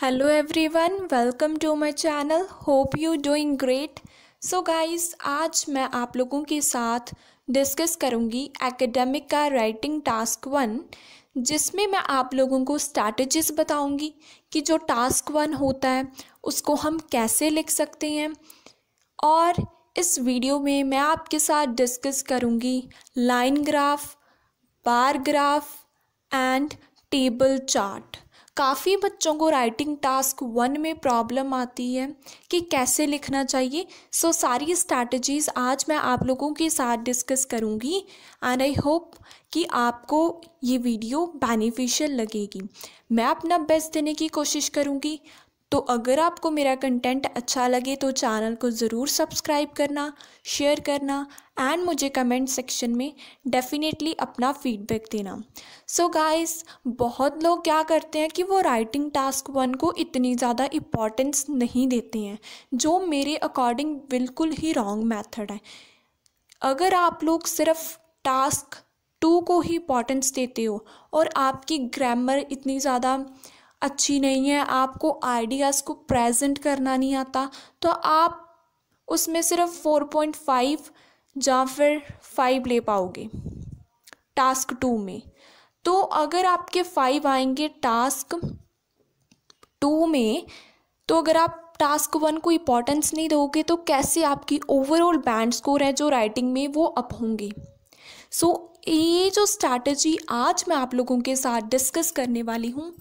Hello everyone, welcome to my channel. Hope you doing great. So guys, आज मैं आप लोगों के साथ डिस्कस करूंगी एकेडमिक का राइटिंग टास्क 1, जिसमें मैं आप लोगों को स्ट्रैटेजीज बताऊंगी कि जो टास्क 1 होता है उसको हम कैसे लिख सकते हैं। और इस वीडियो में मैं आपके साथ डिस्कस करूंगी line graph, bar graph and table chart. काफ़ी बच्चों को राइटिंग टास्क 1 में प्रॉब्लम आती है कि कैसे लिखना चाहिए। सो सारी स्ट्रैटेजीज आज मैं आप लोगों के साथ डिस्कस करूंगी एंड आई होप कि आपको ये वीडियो बेनिफिशियल लगेगी। मैं अपना बेस्ट देने की कोशिश करूंगी। तो अगर आपको मेरा कंटेंट अच्छा लगे तो चैनल को ज़रूर सब्सक्राइब करना, शेयर करना एंड मुझे कमेंट सेक्शन में डेफिनेटली अपना फीडबैक देना। सो गाइस, बहुत लोग क्या करते हैं कि वो राइटिंग टास्क 1 को इतनी ज़्यादा इम्पोर्टेंस नहीं देते हैं, जो मेरे अकॉर्डिंग बिल्कुल ही रॉन्ग मेथड है। अगर आप लोग सिर्फ टास्क 2 को ही इम्पोर्टेंस देते हो और आपकी ग्रामर इतनी ज़्यादा अच्छी नहीं है, आपको आइडियाज़ को प्रेजेंट करना नहीं आता, तो आप उसमें सिर्फ 4.5 या फिर 5 ले पाओगे टास्क 2 में। तो अगर आपके 5 आएंगे टास्क 2 में, तो अगर आप टास्क 1 को इम्पोर्टेंस नहीं दोगे तो कैसे आपकी ओवरऑल बैंड स्कोर है जो राइटिंग में वो अप होंगे। सो ये जो स्ट्रैटेजी आज मैं आप लोगों के साथ डिस्कस करने वाली हूँ,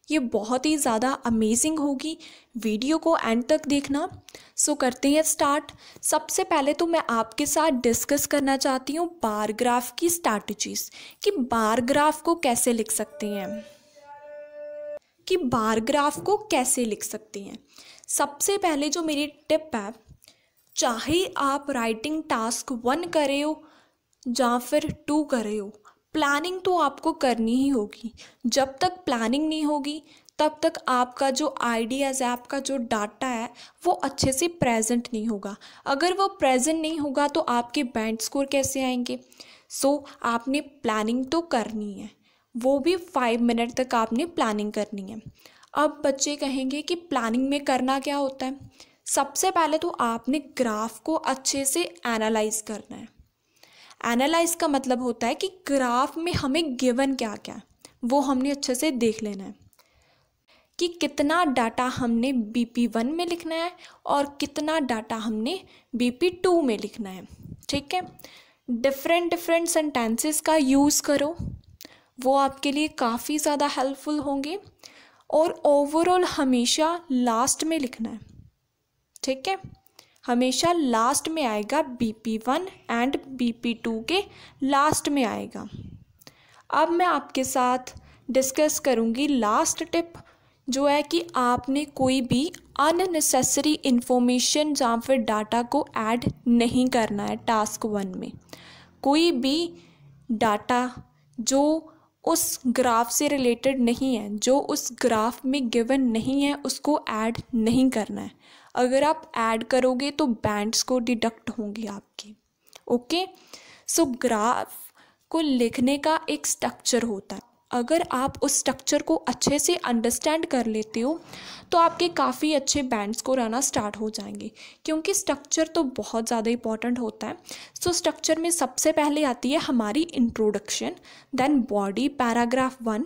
ये बहुत ही ज़्यादा अमेजिंग होगी। वीडियो को एंड तक देखना। सो करते हैं स्टार्ट। सबसे पहले तो मैं आपके साथ डिस्कस करना चाहती हूँ बार ग्राफ की स्ट्रैटेजीज, कि बार ग्राफ को कैसे लिख सकते हैं। सबसे पहले जो मेरी टिप है, चाहे आप राइटिंग टास्क 1 कर रहे हो या फिर 2 कर रहे हो, प्लानिंग तो आपको करनी ही होगी। जब तक प्लानिंग नहीं होगी तब तक आपका जो आइडियाज़ है, आपका जो डाटा है, वो अच्छे से प्रेजेंट नहीं होगा। अगर वो प्रेजेंट नहीं होगा तो आपके बैंड स्कोर कैसे आएंगे। सो आपने प्लानिंग तो करनी है, वो भी 5 मिनट तक आपने प्लानिंग करनी है। अब बच्चे कहेंगे कि प्लानिंग में करना क्या होता है। सबसे पहले तो आपने ग्राफ को अच्छे से एनालाइज करना है। एनालाइज का मतलब होता है कि ग्राफ में हमें गिवन क्या क्या है वो हमने अच्छे से देख लेना है, कि कितना डाटा हमने BP1 में लिखना है और कितना डाटा हमने BP2 में लिखना है। ठीक है, डिफरेंट सेंटेंसेस का यूज़ करो, वो आपके लिए काफ़ी ज़्यादा हेल्पफुल होंगे। और ओवरऑल हमेशा लास्ट में लिखना है। ठीक है, हमेशा लास्ट में आएगा, BP1 एंड BP2 के लास्ट में आएगा। अब मैं आपके साथ डिस्कस करूँगी लास्ट टिप, जो है कि आपने कोई भी अननेसेसरी इन्फॉर्मेशन या फिर डाटा को ऐड नहीं करना है टास्क 1 में। कोई भी डाटा जो उस ग्राफ से रिलेटेड नहीं है, जो उस ग्राफ में गिवन नहीं है, उसको ऐड नहीं करना है। अगर आप ऐड करोगे तो बैंड्स को डिडक्ट होंगे आपके। ओके, सो ग्राफ को लिखने का एक स्ट्रक्चर होता है। अगर आप उस स्ट्रक्चर को अच्छे से अंडरस्टैंड कर लेते हो तो आपके काफ़ी अच्छे बैंड्स को आना स्टार्ट हो जाएंगे, क्योंकि स्ट्रक्चर तो बहुत ज़्यादा इंपॉर्टेंट होता है। सो स्ट्रक्चर में सबसे पहले आती है हमारी introduction, then body paragraph 1,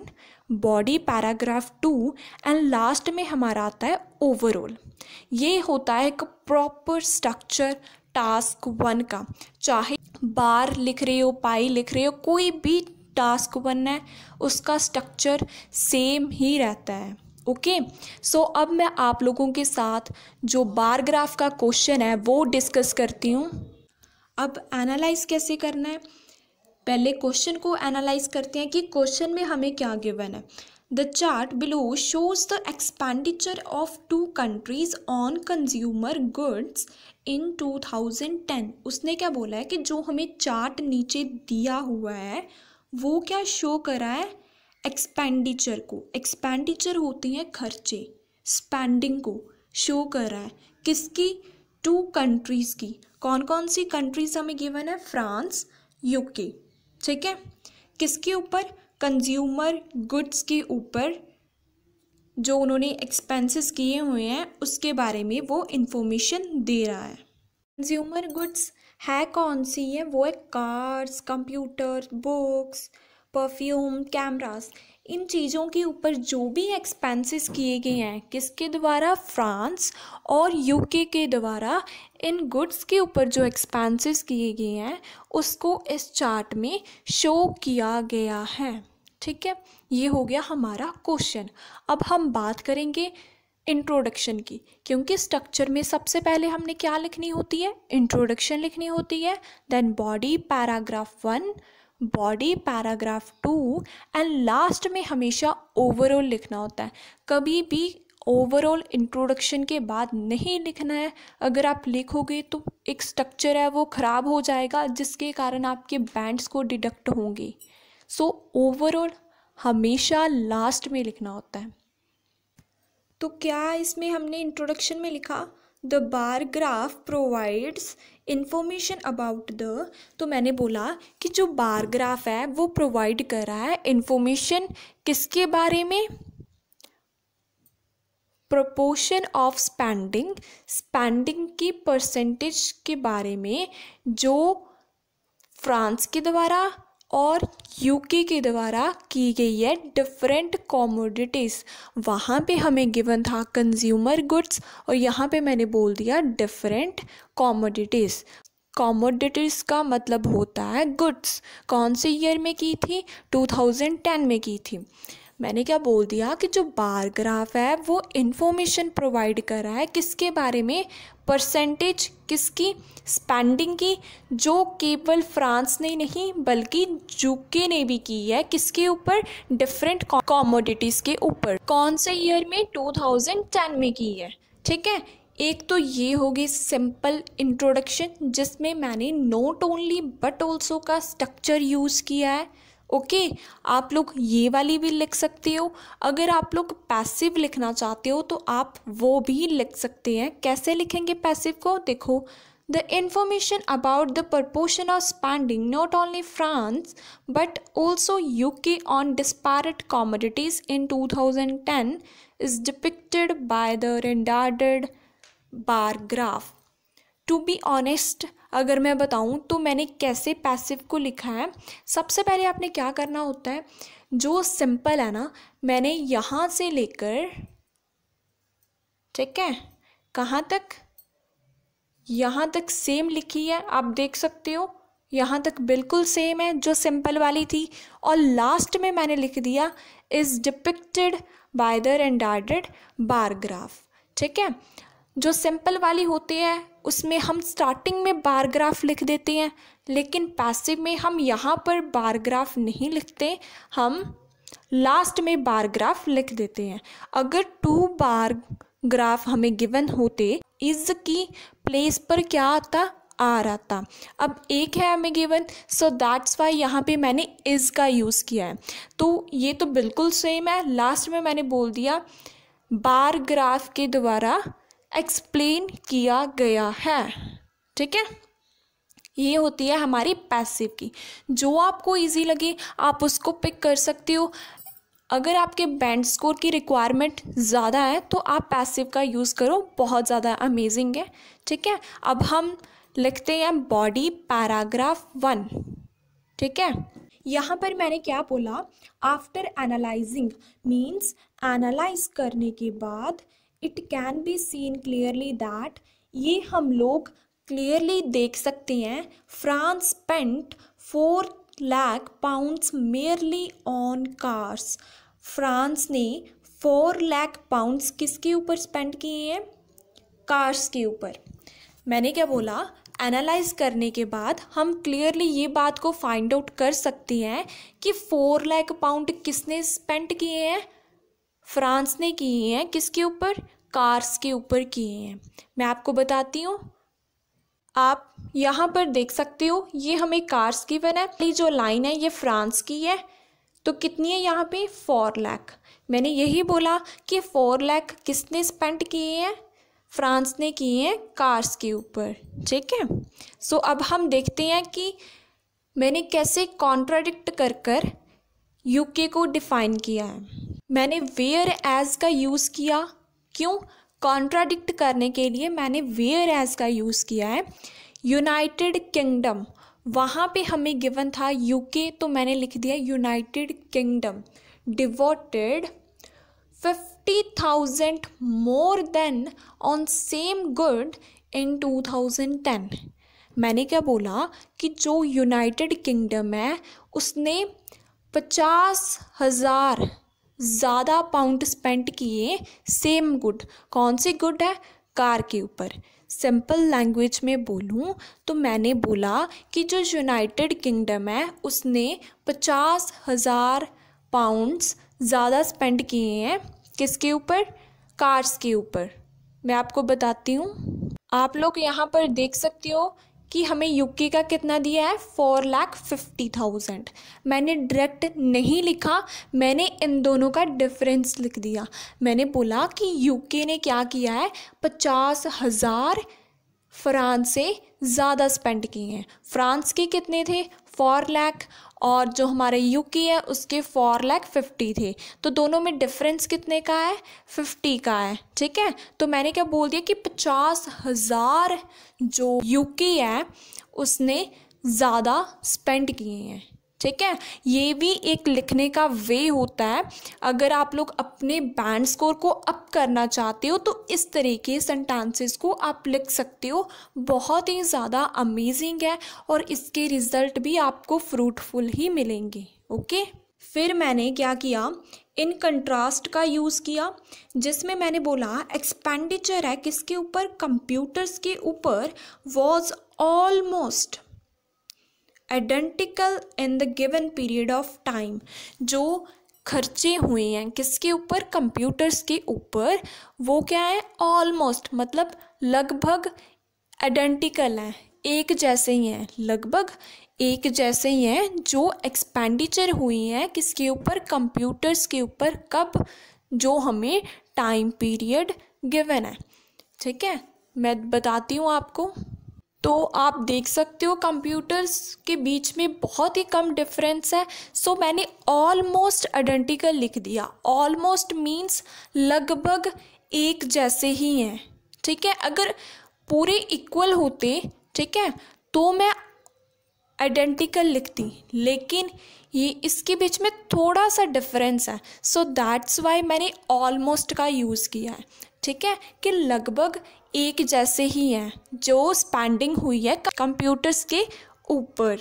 body paragraph 2 and last में हमारा आता है ओवरऑल। ये होता है एक प्रॉपर स्ट्रक्चर टास्क 1 का। चाहे बार लिख रहे हो, पाई लिख रहे हो, कोई भी टास्क 1 है, उसका स्ट्रक्चर सेम ही रहता है। ओके, सो अब मैं आप लोगों के साथ जो बार ग्राफ का क्वेश्चन है वो डिस्कस करती हूँ। अब एनालाइज कैसे करना है, पहले क्वेश्चन को एनालाइज करते हैं कि क्वेश्चन में हमें क्या गिवन है। The chart below shows the expenditure of 2 countries on consumer goods in 2010। उसने क्या बोला है कि जो हमें चार्ट नीचे दिया हुआ है वो क्या शो करा है, एक्सपेंडिचर को। एक्सपेंडिचर होती हैं खर्चे, स्पेंडिंग को शो कर रहा है किसकी, 2 कंट्रीज़ की। कौन कौन सी कंट्रीज हमें गिवन है, फ्रांस, UK। ठीक है, किसके ऊपर, कंज्यूमर गुड्स के ऊपर जो उन्होंने एक्सपेंसेस किए हुए हैं उसके बारे में वो इन्फॉर्मेशन दे रहा है। कंज्यूमर गुड्स है कौन सी है? वो है cars, computer, books, perfume, cameras. इन चीज़ों के ऊपर जो भी एक्सपेंसेस किए गए हैं किसके द्वारा? फ्रांस और यूके के द्वारा। इन गुड्स के ऊपर जो एक्सपेंसेस किए गए हैं उसको इस चार्ट में शो किया गया है। ठीक है, ये हो गया हमारा क्वेश्चन। अब हम बात करेंगे इंट्रोडक्शन की, क्योंकि स्ट्रक्चर में सबसे पहले हमने क्या लिखनी होती है? इंट्रोडक्शन लिखनी होती है। Then body paragraph 1, body paragraph 2 and last में हमेशा ओवरऑल लिखना होता है। कभी भी ओवरऑल इंट्रोडक्शन के बाद नहीं लिखना है। अगर आप लिखोगे तो एक स्ट्रक्चर है वो ख़राब हो जाएगा, जिसके कारण आपके बैंड्स को डिडक्ट होंगे। सो ओवरऑल हमेशा लास्ट में लिखना होता है। तो क्या इसमें हमने इंट्रोडक्शन में लिखा the bar graph provides information about the, तो मैंने बोला कि जो बार ग्राफ है वो प्रोवाइड कर रहा है इंफॉर्मेशन किसके बारे में? प्रोपोर्शन ऑफ स्पेंडिंग, स्पेंडिंग की परसेंटेज के बारे में, जो फ्रांस के द्वारा और यूके के द्वारा की गई है डिफरेंट कॉमोडिटीज़। वहाँ पे हमें गिवन था कंज्यूमर गुड्स और यहाँ पे मैंने बोल दिया डिफरेंट कॉमोडिटीज़। कॉमोडिटीज़ का मतलब होता है गुड्स। कौन से ईयर में की थी? 2010 में की थी। मैंने क्या बोल दिया कि जो बार ग्राफ है वो इन्फॉर्मेशन प्रोवाइड कर रहा है किसके बारे में? परसेंटेज किसकी? स्पेंडिंग की, जो केवल फ्रांस ने नहीं बल्कि यूके ने भी की है। किसके ऊपर? डिफरेंट कॉमोडिटीज़ के ऊपर। कौन से ईयर में? 2010 में की है। ठीक है, एक तो ये होगी सिंपल इंट्रोडक्शन जिसमें मैंने नॉट ओनली बट ऑल्सो का स्ट्रक्चर यूज़ किया है। ओके, आप लोग ये वाली भी लिख सकते हो। अगर आप लोग पैसिव लिखना चाहते हो तो आप वो भी लिख सकते हैं। कैसे लिखेंगे पैसिव को? देखो, the information about the proportion of spending not only France but also UK on disparate commodities in 2010 is depicted by the rendered bar graph. To be honest, अगर मैं बताऊं तो मैंने कैसे पैसिव को लिखा है। सबसे पहले आपने क्या करना होता है, जो सिंपल है ना, मैंने यहाँ से लेकर, ठीक है, कहाँ तक? यहाँ तक सेम लिखी है, आप देख सकते हो। यहाँ तक बिल्कुल सेम है जो सिंपल वाली थी। और लास्ट में मैंने लिख दिया is depicted by the rendered bar graph. ठीक है, जो सिंपल वाली होती है उसमें हम स्टार्टिंग में बार ग्राफ लिख देते हैं, लेकिन पैसिव में हम यहाँ पर बार ग्राफ नहीं लिखते, हम लास्ट में बार ग्राफ लिख देते हैं। अगर 2 बार ग्राफ हमें गिवन होते, इज की प्लेस पर क्या आता? आर आता। अब एक है हमें गिवन, सो दैट्स वाई यहाँ पे मैंने इज का यूज़ किया है। तो ये तो बिल्कुल सेम है। लास्ट में मैंने बोल दिया बार ग्राफ के द्वारा एक्सप्लेन किया गया है। ठीक है, ये होती है हमारी पैसिव की। जो आपको इजी लगे आप उसको पिक कर सकते हो। अगर आपके बैंड स्कोर की रिक्वायरमेंट ज़्यादा है तो आप पैसिव का यूज़ करो, बहुत ज़्यादा अमेजिंग है। ठीक है, अब हम लिखते हैं बॉडी पैराग्राफ 1। ठीक है, यहाँ पर मैंने क्या बोला? आफ्टर एनालाइजिंग मीन्स एनालाइज करने के बाद it can be seen clearly that, ये हम लोग क्लियरली देख सकते हैं, France spent 4 lakh pounds merely on cars. France ने 4 लाख पाउंड्स किसके ऊपर स्पेंड किए हैं? कार्स के ऊपर। मैंने क्या बोला? एनालाइज करने के बाद हम क्लियरली ये बात को फाइंड आउट कर सकते हैं कि 4 लाख पाउंड किसने स्पेंड किए हैं? फ्रांस ने किए हैं। किसके ऊपर? कार्स के ऊपर किए हैं। मैं आपको बताती हूँ, आप यहाँ पर देख सकते हो, ये हमें कार्स की वन है, ये जो लाइन है ये फ्रांस की है। तो कितनी है यहाँ पे? 4 लाख। मैंने यही बोला कि 4 लाख किसने स्पेंड किए हैं? फ्रांस ने किए हैं कार्स के ऊपर। ठीक है, सो अब हम देखते हैं कि मैंने कैसे कॉन्ट्राडिक्ट कर यूके को डिफाइन किया है। मैंने वेयर एज का यूज़ किया, क्यों? कॉन्ट्राडिक्ट करने के लिए मैंने वेयर एज का यूज़ किया है। यूनाइटेड किंगडम, वहाँ पे हमें गिवन था यूके, तो मैंने लिख दिया United kingdom. Devoted 50,000 more than on same good in 2010। मैंने क्या बोला कि जो यूनाइटेड किंगडम है उसने 50,000 ज़्यादा पाउंड स्पेंड किए सेम गुड। कौन सी गुड है? कार के ऊपर। सिंपल लैंग्वेज में बोलूँ तो मैंने बोला कि जो यूनाइटेड किंगडम है उसने 50,000 पाउंड्स ज़्यादा स्पेंड किए हैं किसके ऊपर? कार्स के ऊपर। मैं आपको बताती हूँ, आप लोग यहाँ पर देख सकते हो कि हमें यूके का कितना दिया है, 4,50,000। मैंने डायरेक्ट नहीं लिखा, मैंने इन दोनों का डिफरेंस लिख दिया। मैंने बोला कि यूके ने क्या किया है, 50,000 फ्रांस से ज़्यादा स्पेंड किए हैं। फ्रांस के कितने थे? 4 लाख, और जो हमारे यूके है उसके 4,50,000 थे। तो दोनों में डिफरेंस कितने का है? 50 का है। ठीक है, तो मैंने क्या बोल दिया कि 50,000 जो यूके है उसने ज़्यादा स्पेंड किए हैं। ठीक है, ये भी एक लिखने का वे होता है। अगर आप लोग अपने बैंड स्कोर को अप करना चाहते हो तो इस तरह के सेंटेंसेस को आप लिख सकते हो। बहुत ही ज़्यादा अमेजिंग है और इसके रिजल्ट भी आपको फ्रूटफुल ही मिलेंगे। ओके, फिर मैंने क्या किया, इन कंट्रास्ट का यूज़ किया, जिसमें मैंने बोला एक्सपेंडिचर है किसके ऊपर? कंप्यूटर्स के ऊपर। Was almost identical in the given period of time. जो खर्चे हुए हैं किसके ऊपर? कंप्यूटर्स के ऊपर। वो क्या है? ऑलमोस्ट, मतलब लगभग आइडेंटिकल हैं, एक जैसे ही हैं, लगभग एक जैसे ही हैं। जो एक्सपेंडिचर हुई हैं किसके ऊपर? कंप्यूटर्स के ऊपर। कब? जो हमें टाइम पीरियड गिवन है। ठीक है, मैं बताती हूँ आपको। तो आप देख सकते हो कंप्यूटर्स के बीच में बहुत ही कम डिफरेंस है। सो मैंने ऑलमोस्ट आइडेंटिकल लिख दिया। ऑलमोस्ट मीन्स लगभग एक जैसे ही हैं। ठीक है, अगर पूरे इक्वल होते, ठीक है, तो मैं आइडेंटिकल लिखती, लेकिन ये इसके बीच में थोड़ा सा डिफरेंस है। सो दैट्स वाई मैंने ऑलमोस्ट का यूज़ किया है। ठीक है, कि लगभग एक जैसे ही हैं जो स्पेंडिंग हुई है कंप्यूटर्स के ऊपर।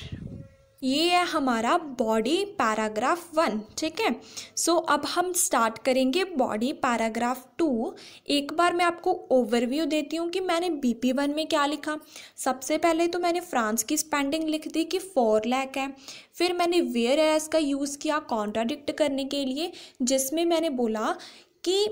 ये है हमारा बॉडी पैराग्राफ 1। ठीक है, सो अब हम स्टार्ट करेंगे बॉडी पैराग्राफ 2। एक बार मैं आपको ओवरव्यू देती हूँ कि मैंने BP1 में क्या लिखा। सबसे पहले तो मैंने फ्रांस की स्पेंडिंग लिख दी कि 4 लाख है। फिर मैंने वेयर एज का यूज़ किया कॉन्ट्राडिक्ट करने के लिए, जिसमें मैंने बोला कि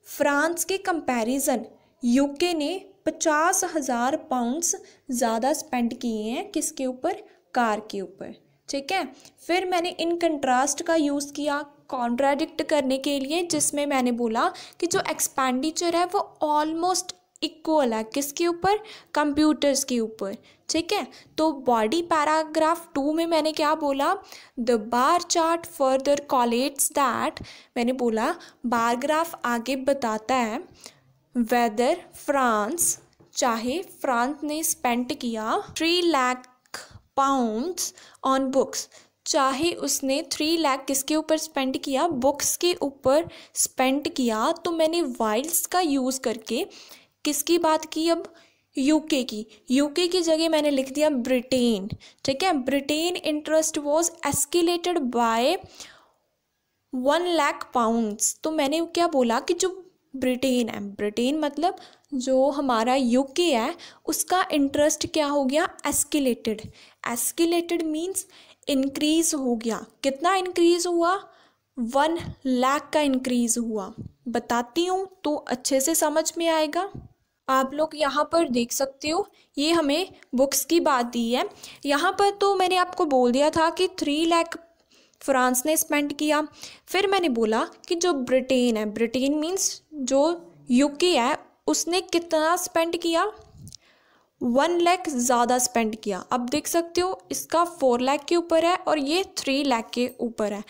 फ्रांस के कंपैरिजन यूके ने 50,000 पाउंड्स ज़्यादा स्पेंड किए हैं किसके ऊपर? कार के ऊपर। ठीक है, फिर मैंने इन कंट्रास्ट का यूज़ किया कॉन्ट्राडिक्ट करने के लिए, जिसमें मैंने बोला कि जो एक्सपेंडिचर है वो ऑलमोस्ट इक्वल है किसके ऊपर? कंप्यूटर्स के ऊपर। ठीक है, तो बॉडी पैराग्राफ 2 में मैंने क्या बोला? The bar chart further collates that, मैंने बोला बार ग्राफ आगे बताता है वेदर फ्रांस, चाहे फ्रांस ने स्पेंड किया 3 लाख पाउंड्स ऑन बुक्स, चाहे उसने 3 लाख किसके ऊपर स्पेंड किया? बुक्स के ऊपर स्पेंड किया। तो मैंने वाइल्स का यूज़ करके किसकी बात की? अब यूके की। यूके की जगह मैंने लिख दिया ब्रिटेन। ठीक है, Britain interest was escalated by 1 lakh pounds. तो मैंने क्या बोला कि जो ब्रिटेन है, ब्रिटेन मतलब जो हमारा यूके है, उसका इंटरेस्ट क्या हो गया? एस्केलेटेड। एस्केलेटेड मीन्स इंक्रीज हो गया। कितना इंक्रीज हुआ? 1 लाख का इंक्रीज हुआ। बताती हूँ तो अच्छे से समझ में आएगा। आप लोग यहाँ पर देख सकते हो, ये हमें बुक्स की बात दी है। यहाँ पर तो मैंने आपको बोल दिया था कि 3 लाख फ्रांस ने स्पेंड किया। फिर मैंने बोला कि जो ब्रिटेन है, ब्रिटेन मीन्स जो यूके है, उसने कितना स्पेंड किया? 1 लाख ज़्यादा स्पेंड किया। अब देख सकते हो इसका 4 लाख के ऊपर है और ये 3 लाख के ऊपर है।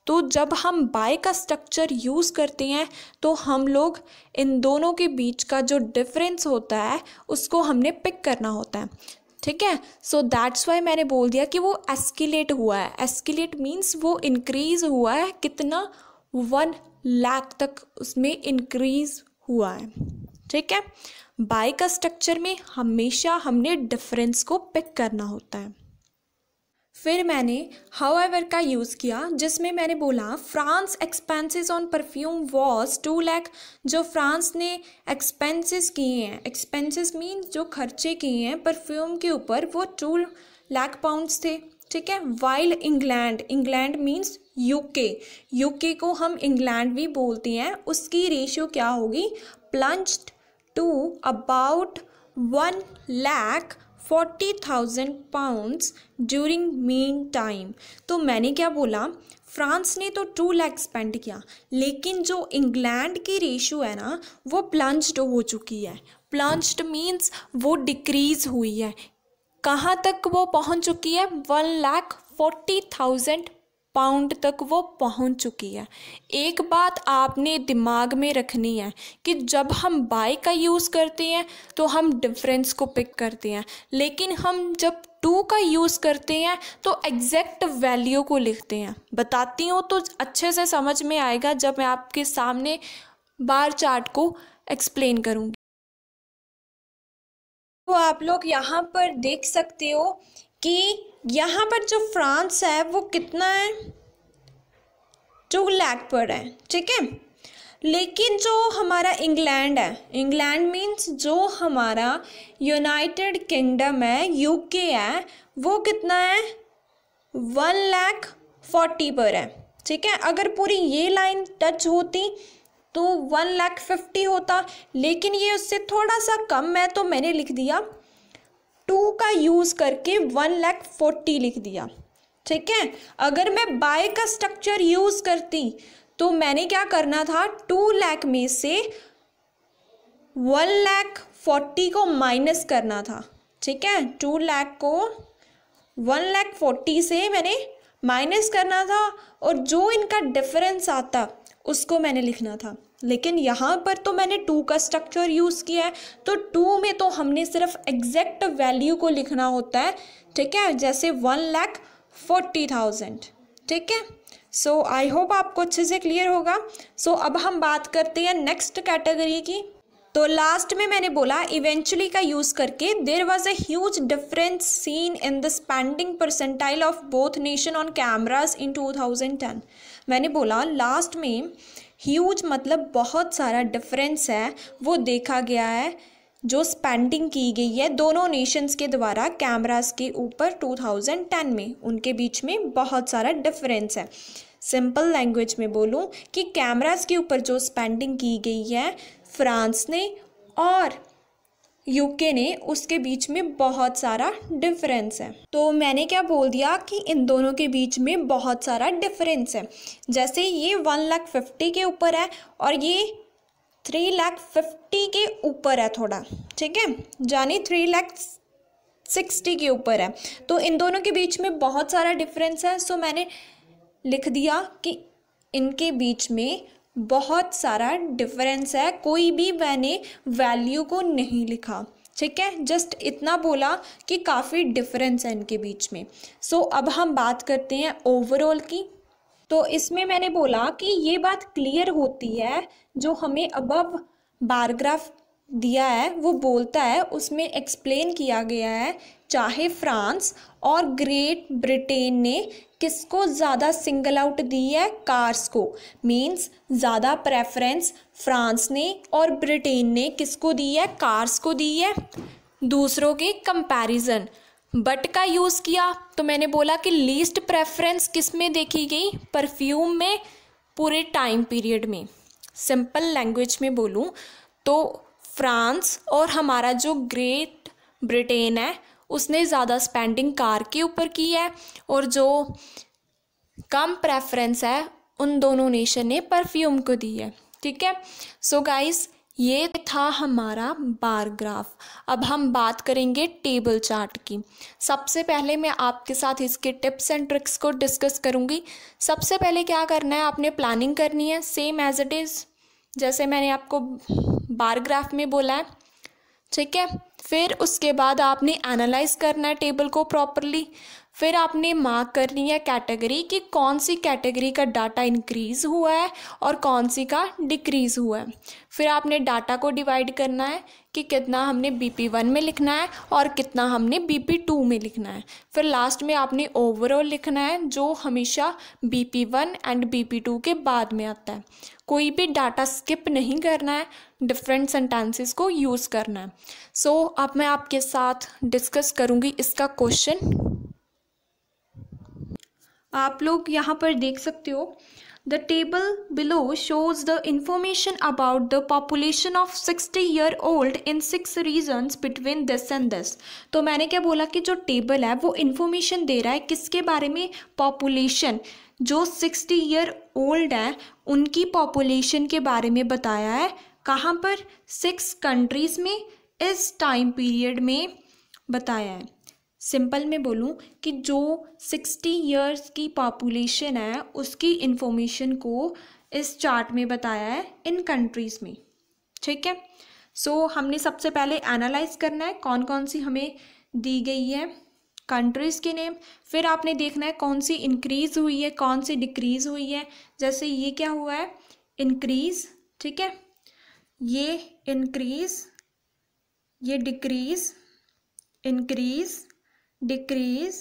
तो जब हम बाय का स्ट्रक्चर यूज़ करते हैं तो हम लोग इन दोनों के बीच का जो डिफरेंस होता है उसको हमने पिक करना होता है, ठीक है। सो दैट्स वाई मैंने बोल दिया कि वो एस्केलेट हुआ है। एस्केलेट मीन्स वो इंक्रीज हुआ है, कितना, 1 लाख तक उसमें इंक्रीज हुआ है, ठीक है। बाय का स्ट्रक्चर में हमेशा हमने डिफरेंस को पिक करना होता है। फिर मैंने हाउएवर का यूज़ किया, जिसमें मैंने बोला France expenses on perfume was 2 lakh. जो फ्रांस ने एक्सपेंसेस किए हैं, एक्सपेंसेस मीन्स जो खर्चे किए हैं परफ्यूम के ऊपर, वो 2 लाख पाउंड्स थे, ठीक है। While England, England means UK, UK को हम इंग्लैंड भी बोलते हैं, उसकी रेशियो क्या होगी, plunged to about 1,40,000 pounds during mean time. तो मैंने क्या बोला, फ्रांस ने तो 2 लाख स्पेंड किया, लेकिन जो इंग्लैंड की रेशियो है ना वो प्लंज्ड हो चुकी है। प्लंज्ड मीन्स वो डिक्रीज हुई है। कहाँ तक वो पहुँच चुकी है, 1,40,000 पाउंड तक वो पहुंच चुकी है। एक बात आपने दिमाग में रखनी है कि जब हम बाय का यूज़ करते हैं तो हम डिफरेंस को पिक करते हैं, लेकिन हम जब टू का यूज़ करते हैं तो एग्जैक्ट वैल्यू को लिखते हैं। बताती हूँ तो अच्छे से समझ में आएगा जब मैं आपके सामने बार चार्ट को एक्सप्लेन करूँगी। तो आप लोग यहाँ पर देख सकते हो कि यहाँ पर जो फ्रांस है वो कितना है, 2 लाख पर है, ठीक है। लेकिन जो हमारा इंग्लैंड है, इंग्लैंड मीन्स जो हमारा यूनाइटेड किंगडम है, यूके है, वो कितना है, 1,40,000 पर है, ठीक है। अगर पूरी ये लाइन टच होती तो 1,50,000 होता, लेकिन ये उससे थोड़ा सा कम है तो मैंने लिख दिया 2 का यूज़ करके 1,40,000 लिख दिया, ठीक है। अगर मैं बाय का स्ट्रक्चर यूज़ करती तो मैंने क्या करना था, 2 लाख में से 1,40,000 को माइनस करना था, ठीक है। 2 लाख को 1,40,000 से मैंने माइनस करना था और जो इनका डिफरेंस आता उसको मैंने लिखना था। लेकिन यहाँ पर तो मैंने 2 का स्ट्रक्चर यूज़ किया है, तो 2 में तो हमने सिर्फ एग्जैक्ट वैल्यू को लिखना होता है, ठीक है, जैसे 1,40,000, ठीक है। सो आई होप आपको अच्छे से क्लियर होगा। सो अब हम बात करते हैं नेक्स्ट कैटेगरी की। तो लास्ट में मैंने बोला इवेंचुअली का यूज़ करके there was a huge difference seen in the spending percentile of both nation on cameras in 2010। मैंने बोला लास्ट में ह्यूज मतलब बहुत सारा डिफरेंस है वो देखा गया है, जो स्पेंडिंग की गई है दोनों नेशंस के द्वारा कैमरास के ऊपर 2010 में, उनके बीच में बहुत सारा डिफरेंस है। सिंपल लैंग्वेज में बोलूँ कि कैमरास के ऊपर जो स्पेंडिंग की गई है फ्रांस ने और यूके ने, उसके बीच में बहुत सारा डिफरेंस है। तो मैंने क्या बोल दिया कि इन दोनों के बीच में बहुत सारा डिफरेंस है। जैसे ये 1,50,000 के ऊपर है और ये 3,50,000 के ऊपर है थोड़ा, ठीक है, यानी 3,60,000 के ऊपर है। तो इन दोनों के बीच में बहुत सारा डिफरेंस है। सो मैंने लिख दिया कि इनके बीच में बहुत सारा डिफरेंस है, कोई भी मैंने वैल्यू को नहीं लिखा, ठीक है, जस्ट इतना बोला कि काफ़ी डिफरेंस है इनके बीच में। सो अब हम बात करते हैं ओवरऑल की। तो इसमें मैंने बोला कि ये बात क्लियर होती है, जो हमें अबव बारग्राफ दिया है वो बोलता है, उसमें एक्सप्लेन किया गया है चाहे फ्रांस और ग्रेट ब्रिटेन ने किसको ज़्यादा सिंगल आउट दी है, कार्स को, मींस ज़्यादा प्रेफरेंस फ्रांस ने और ब्रिटेन ने किसको दी है, कार्स को दी है दूसरों के कंपैरिजन। बट का यूज़ किया तो मैंने बोला कि लीस्ट प्रेफरेंस किस में देखी गई, परफ्यूम में, पूरे टाइम पीरियड में। सिंपल लैंग्वेज में बोलूँ तो फ्रांस और हमारा जो ग्रेट ब्रिटेन है उसने ज़्यादा स्पेंडिंग कार के ऊपर की है और जो कम प्रेफरेंस है उन दोनों नेशन ने परफ्यूम को दी है, ठीक है। सो गाइस ये था हमारा बार ग्राफ। अब हम बात करेंगे टेबल चार्ट की। सबसे पहले मैं आपके साथ इसके टिप्स एंड ट्रिक्स को डिस्कस करूँगी। सबसे पहले क्या करना है, आपने प्लानिंग करनी है सेम एज इट इज़, जैसे मैंने आपको बार ग्राफ में बोला है, ठीक है। फिर उसके बाद आपने एनालाइज करना है टेबल को प्रॉपरली। फिर आपने मार्क करनी है कैटेगरी कि कौन सी कैटेगरी का डाटा इंक्रीज़ हुआ है और कौन सी का डिक्रीज़ हुआ है। फिर आपने डाटा को डिवाइड करना है कि कितना हमने BP1 में लिखना है और कितना हमने BP2 में लिखना है। फिर लास्ट में आपने ओवरऑल लिखना है, जो हमेशा BP1 एंड BP2 के बाद में आता है। कोई भी डाटा स्किप नहीं करना है, डिफरेंट सेंटेंसेस को यूज़ करना है। सो अब मैं आपके साथ डिस्कस करूँगी इसका क्वेश्चन। आप लोग यहाँ पर देख सकते हो, the table below shows the information about the population of 60 year old in 6 regions between this and this. तो मैंने क्या बोला कि जो टेबल है वो इंफॉर्मेशन दे रहा है किसके बारे में, पॉपुलेशन जो 60 ईयर ओल्ड है उनकी पॉपुलेशन के बारे में बताया है। कहाँ पर, 6 कंट्रीज़ में इस टाइम पीरियड में बताया है। सिंपल में बोलूँ कि जो 60 ईयर्स की पॉपुलेशन है उसकी इंफॉर्मेशन को इस चार्ट में बताया है इन कंट्रीज़ में, ठीक है। सो हमने सबसे पहले एनालाइज करना है कौन कौन सी हमें दी गई है कंट्रीज़ के नेम। फिर आपने देखना है कौन सी इंक्रीज़ हुई है कौन सी डिक्रीज़ हुई है। जैसे ये क्या हुआ है, इंक्रीज़, ठीक है, ये इंक्रीज़, ये डिक्रीज़, इंक्रीज़, डिक्रीज,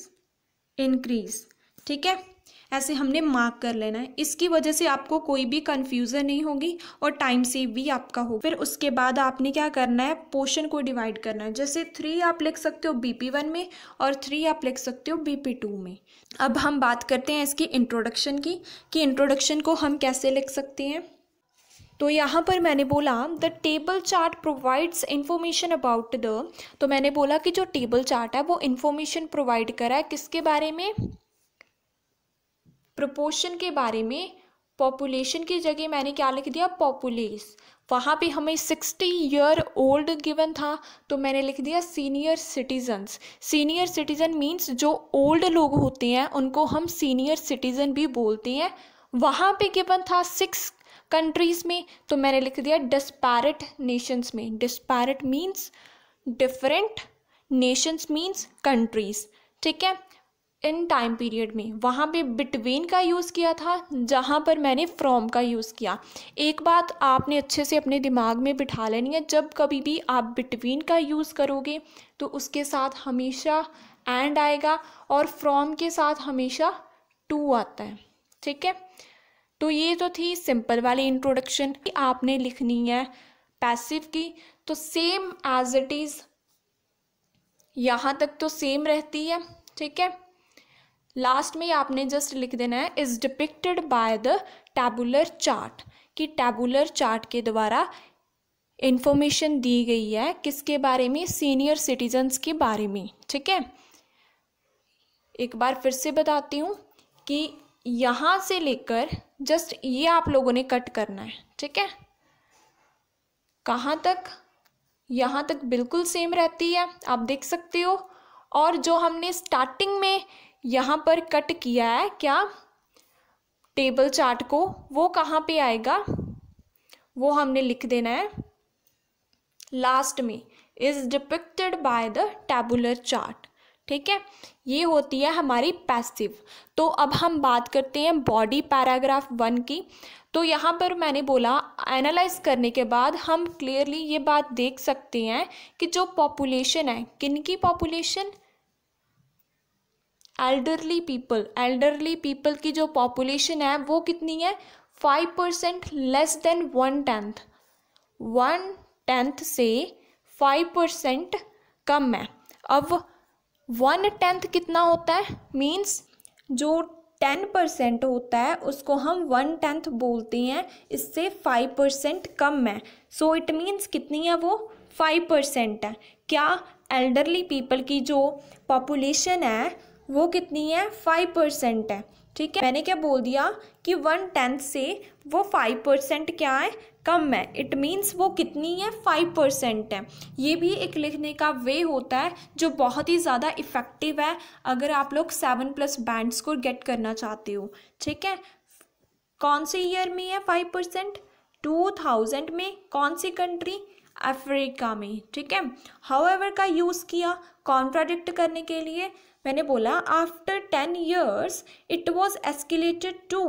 इंक्रीज, ठीक है। ऐसे हमने मार्क कर लेना है। इसकी वजह से आपको कोई भी कंफ्यूजन नहीं होगी और टाइम सेव भी आपका होगा। फिर उसके बाद आपने क्या करना है, पोर्शन को डिवाइड करना है। जैसे 3 आप लिख सकते हो BP1 में और 3 आप लिख सकते हो BP2 में। अब हम बात करते हैं इसकी इंट्रोडक्शन की, कि इंट्रोडक्शन को हम कैसे लिख सकते हैं। तो यहाँ पर मैंने बोला the table chart provides information about the, तो मैंने बोला कि जो टेबल चार्ट है वो इंफॉर्मेशन प्रोवाइड करा है किसके बारे में, प्रोपोर्शन के बारे में। पॉपुलेशन की जगह मैंने क्या लिख दिया, पॉपुलेस। वहाँ पे हमें 60 ईयर ओल्ड गिवन था तो मैंने लिख दिया senior citizens. Senior citizen means जो ओल्ड लोग होते हैं उनको हम सीनियर सिटीजन भी बोलते हैं। वहाँ पे गिवन था 6 कंट्रीज़ में तो मैंने लिख दिया डिस्पैरेट नेशंस में। Disparate means different, Nations means countries, ठीक है। इन टाइम पीरियड में वहाँ पे बिटवीन का यूज़ किया था, जहाँ पर मैंने फ्रॉम का यूज़ किया। एक बात आपने अच्छे से अपने दिमाग में बिठा लेनी है, जब कभी भी आप बिटवीन का यूज़ करोगे तो उसके साथ हमेशा एंड आएगा और फ्रॉम के साथ हमेशा टू आता है, ठीक है। तो ये तो थी सिंपल वाली इंट्रोडक्शन। आपने लिखनी है पैसिव की, तो सेम एज इट इज़ यहाँ तक तो सेम रहती है, ठीक है। लास्ट में आपने जस्ट लिख देना है is depicted by the tabular chart, कि टैबुलर चार्ट के द्वारा इंफॉर्मेशन दी गई है किसके बारे में, सीनियर सिटीजन्स के बारे में, ठीक है। एक बार फिर से बताती हूँ कि यहाँ से लेकर जस्ट ये आप लोगों ने कट करना है, ठीक है। कहाँ तक, यहाँ तक बिल्कुल सेम रहती है, आप देख सकते हो। और जो हमने स्टार्टिंग में यहाँ पर कट किया है क्या, टेबल चार्ट को, वो कहाँ पे आएगा, वो हमने लिख देना है लास्ट में, is depicted by the tabular chart, ठीक है। ये होती है हमारी पैसिव। तो अब हम बात करते हैं बॉडी पैराग्राफ 1 की। तो यहाँ पर मैंने बोला एनालाइज करने के बाद हम क्लियरली ये बात देख सकते हैं कि जो पॉपुलेशन है, किनकी population, elderly people, elderly people की जो पॉपुलेशन है वो कितनी है, 5% लेस देन 1/10, 1/10 से 5% कम है। अब 1/10 कितना होता है, मीन्स जो 10% होता है उसको हम 1/10 बोलते हैं, इससे 5% कम है। सो इट मीन्स कितनी है वो, 5% है। क्या एल्डरली पीपल की जो पॉपुलेशन है वो कितनी है, 5% है, ठीक है। मैंने क्या बोल दिया कि 1/10 से वो 5% क्या है, कम है, इट मीन्स वो कितनी है, 5% है। ये भी एक लिखने का वे होता है जो बहुत ही ज़्यादा इफ़ेक्टिव है अगर आप लोग 7+ बैंड स्कोर गेट करना चाहते हो। ठीक है, कौन से ईयर में है 5%? 2000 में। कौन सी कंट्री? अफ्रीका में। ठीक है, हाउएवर का यूज़ किया कॉन्ट्राडिक्ट करने के लिए। मैंने बोला after 10 years it was escalated to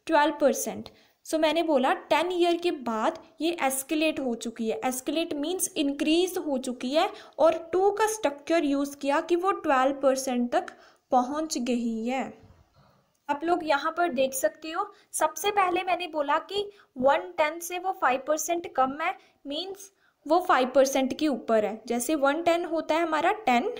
12%। So मैंने बोला 10 ईयर के बाद ये एस्केलेट हो चुकी है। एस्केलेट मीन्स इंक्रीज हो चुकी है, और 2 का स्ट्रक्चर यूज़ किया कि वो 12% तक पहुंच गई है। आप लोग यहाँ पर देख सकते हो, सबसे पहले मैंने बोला कि 110 से वो 5% कम है, मीन्स वो 5% के ऊपर है। जैसे 110 होता है हमारा 10,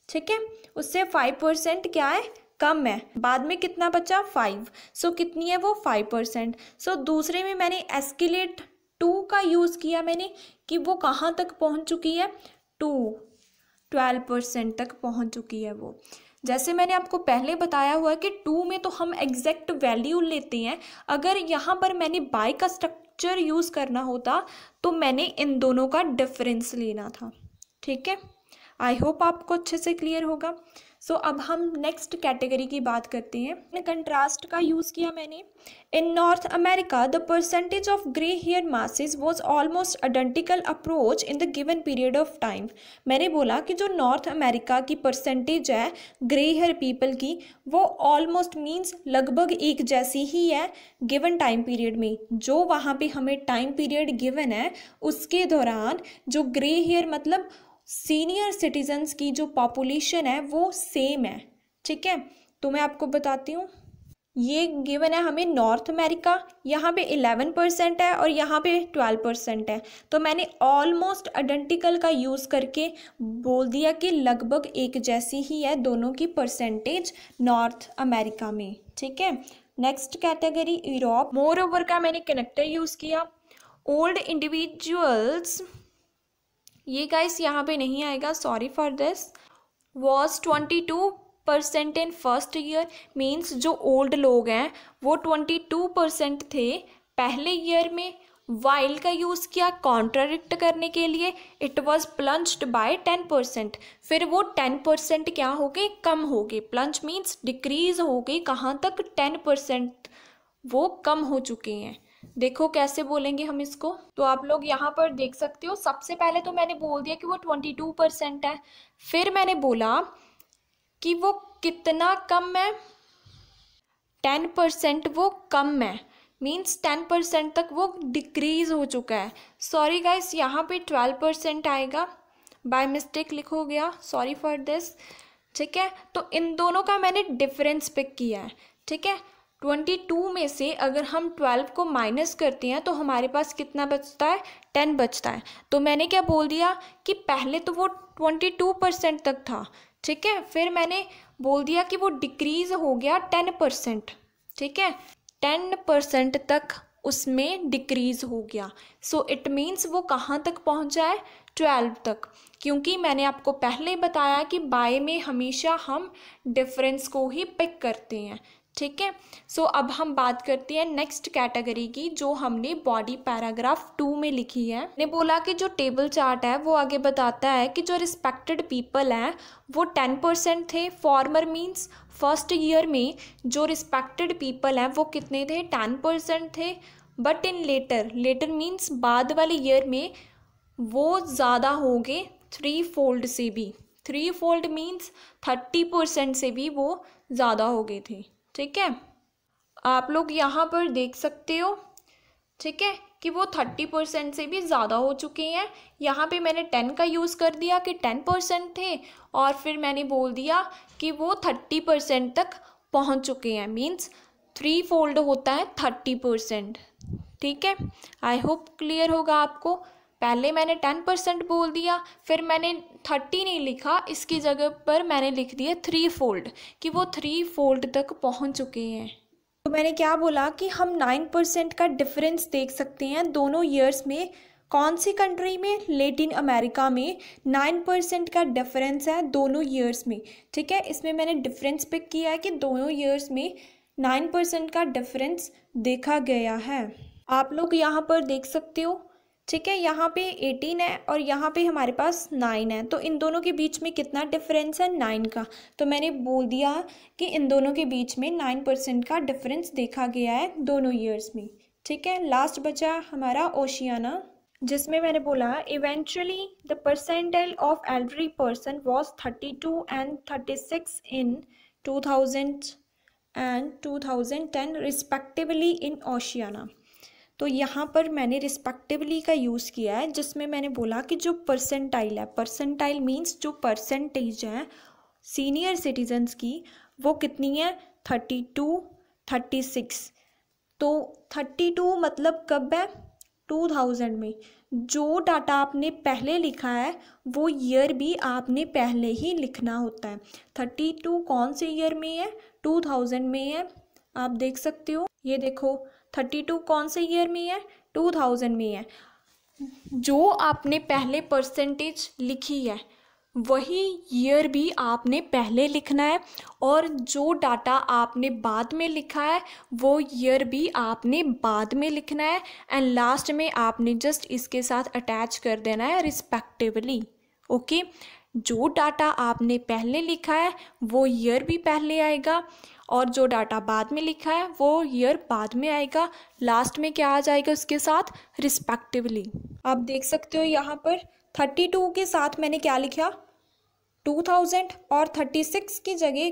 ठीक है, उससे 5% क्या है, कम है। बाद में कितना बचा, 5। सो कितनी है वो, 5%। सो दूसरे में मैंने एस्केलेट 2 का यूज़ किया मैंने, कि वो कहाँ तक पहुँच चुकी है, 12% तक पहुँच चुकी है वो। जैसे मैंने आपको पहले बताया हुआ है कि 2 में तो हम एग्जैक्ट वैल्यू लेते हैं, अगर यहाँ पर मैंने बाय का स्ट्रक्चर यूज़ करना होता तो मैंने इन दोनों का डिफरेंस लेना था। ठीक है, आई होप आपको अच्छे से क्लियर होगा। सो अब हम नेक्स्ट कैटेगरी की बात करते हैं। कंट्रास्ट का यूज़ किया मैंने। In North America the percentage of grey hair masses was almost identical approach in the given period of time. मैंने बोला कि जो नॉर्थ अमेरिका की परसेंटेज है ग्रे हेयर पीपल की, वो ऑलमोस्ट मीन्स लगभग एक जैसी ही है गिवन टाइम पीरियड में। जो वहाँ पे हमें टाइम पीरियड गिवन है उसके दौरान जो ग्रे हेयर मतलब सीनियर सिटीजन्स की जो पॉपुलेशन है वो सेम है। ठीक है, तो मैं आपको बताती हूँ, ये गिवन है हमें नॉर्थ अमेरिका, यहाँ पे 11% है और यहाँ पे 12% है। तो मैंने ऑलमोस्ट आइडेंटिकल का यूज़ करके बोल दिया कि लगभग एक जैसी ही है दोनों की परसेंटेज नॉर्थ अमेरिका में। ठीक है, next category Europe. More over का मैंने कनेक्टर यूज़ किया। ओल्ड इंडिविजुअल्स, ये गाइस यहाँ पे नहीं आएगा, sorry for this. Was 22% in first year, means जो ओल्ड लोग हैं वो 22% थे पहले ईयर में। वाइल का यूज़ किया कॉन्ट्राडिक्ट करने के लिए। इट वॉज प्लंज्ड बाय 10%, फिर वो 10% क्या हो गए, कम हो गए। प्लंज मीन्स डिक्रीज हो गई, कहाँ तक, 10% वो कम हो चुके हैं। देखो कैसे बोलेंगे हम इसको, तो आप लोग यहाँ पर देख सकते हो। सबसे पहले तो मैंने बोल दिया कि वो 22% है, फिर मैंने बोला कि वो कितना कम है, 10% वो कम है, मीन्स 10% तक वो डिक्रीज हो चुका है। सॉरी गाइस, यहाँ पे 12% आएगा, बाय मिस्टेक लिख हो गया, सॉरी फॉर दिस। ठीक है, तो इन दोनों का मैंने डिफरेंस पिक किया है। ठीक है, 22 में से अगर हम 12 को माइनस करते हैं तो हमारे पास कितना बचता है, 10 बचता है। तो मैंने क्या बोल दिया कि पहले तो वो 22% तक था। ठीक है, फिर मैंने बोल दिया कि वो डिक्रीज हो गया 10%। ठीक है, 10% तक उसमें डिक्रीज हो गया। सो इट मीन्स वो कहाँ तक पहुँचा है, 12 तक, क्योंकि मैंने आपको पहले बताया कि बाय में हमेशा हम डिफरेंस को ही पिक करते हैं। ठीक है, सो अब हम बात करते हैं नेक्स्ट कैटेगरी की, जो हमने बॉडी पैराग्राफ 2 में लिखी है। ने बोला कि जो टेबल चार्ट है वो आगे बताता है कि जो रिस्पेक्टेड पीपल हैं वो 10% थे। फॉर्मर मीन्स फर्स्ट ईयर में जो रिस्पेक्टेड पीपल हैं वो कितने थे, 10% थे। But in later, later means बाद वाले ईयर में वो ज़्यादा हो गए 3 फोल्ड से भी। 3 फोल्ड मीन्स 30% से भी वो ज़्यादा हो गए थे। ठीक है, आप लोग यहाँ पर देख सकते हो, ठीक है, कि वो 30% से भी ज़्यादा हो चुके हैं। यहाँ पे मैंने 10 का यूज़ कर दिया कि 10% थे, और फिर मैंने बोल दिया कि वो 30% तक पहुँच चुके हैं, मीन्स 3 फोल्ड होता है 30%। ठीक है, आई होप क्लियर होगा आपको। पहले मैंने 10% बोल दिया, फिर मैंने 30 नहीं लिखा, इसकी जगह पर मैंने लिख दिया 3 फोल्ड, कि वो 3 फोल्ड तक पहुंच चुके हैं। तो मैंने क्या बोला कि हम 9% का डिफरेंस देख सकते हैं दोनों ईयर्स में। कौन सी कंट्री में, लेटिन अमेरिका में 9% का डिफरेंस है दोनों ईयर्स में। ठीक है, इसमें मैंने डिफरेंस पिक किया है कि दोनों ईयर्स में 9% का डिफरेंस देखा गया है। आप लोग यहाँ पर देख सकते हो, ठीक है, यहाँ पे 18 है और यहाँ पे हमारे पास 9 है, तो इन दोनों के बीच में कितना डिफरेंस है, 9 का। तो मैंने बोल दिया कि इन दोनों के बीच में 9% का डिफरेंस देखा गया है दोनों ईयर्स में, ठीक है। लास्ट बचा हमारा ओशियाना, जिसमें मैंने बोला eventually the percentile of elderly person was 32 and 36 in 2000 and 2010 respectively in Oceania. तो यहाँ पर मैंने रिस्पेक्टिवली का यूज़ किया है, जिसमें मैंने बोला कि जो परसेंटाइल है, परसेंटाइल मीन्स जो परसेंटेज है सीनियर सिटीजन्स की, वो कितनी है, 32, 36। तो 32 मतलब कब है, 2000 में। जो डाटा आपने पहले लिखा है वो ईयर भी आपने पहले ही लिखना होता है। 32 कौन से ईयर में है, 2000 में है। आप देख सकते हो, ये देखो 32 कौन से ईयर में है, 2000 में है। जो आपने पहले परसेंटेज लिखी है वही ईयर भी आपने पहले लिखना है, और जो डाटा आपने बाद में लिखा है वो ईयर भी आपने बाद में लिखना है, एंड लास्ट में आपने जस्ट इसके साथ अटैच कर देना है रिस्पेक्टिवली। ओके, जो डाटा आपने पहले लिखा है वो ईयर भी पहले आएगा, और जो डाटा बाद में लिखा है वो ईयर बाद में आएगा। लास्ट में क्या आ जाएगा उसके साथ, रिस्पेक्टिवली। आप देख सकते हो यहाँ पर 32 के साथ मैंने क्या लिखा, 2000, और 36 की जगह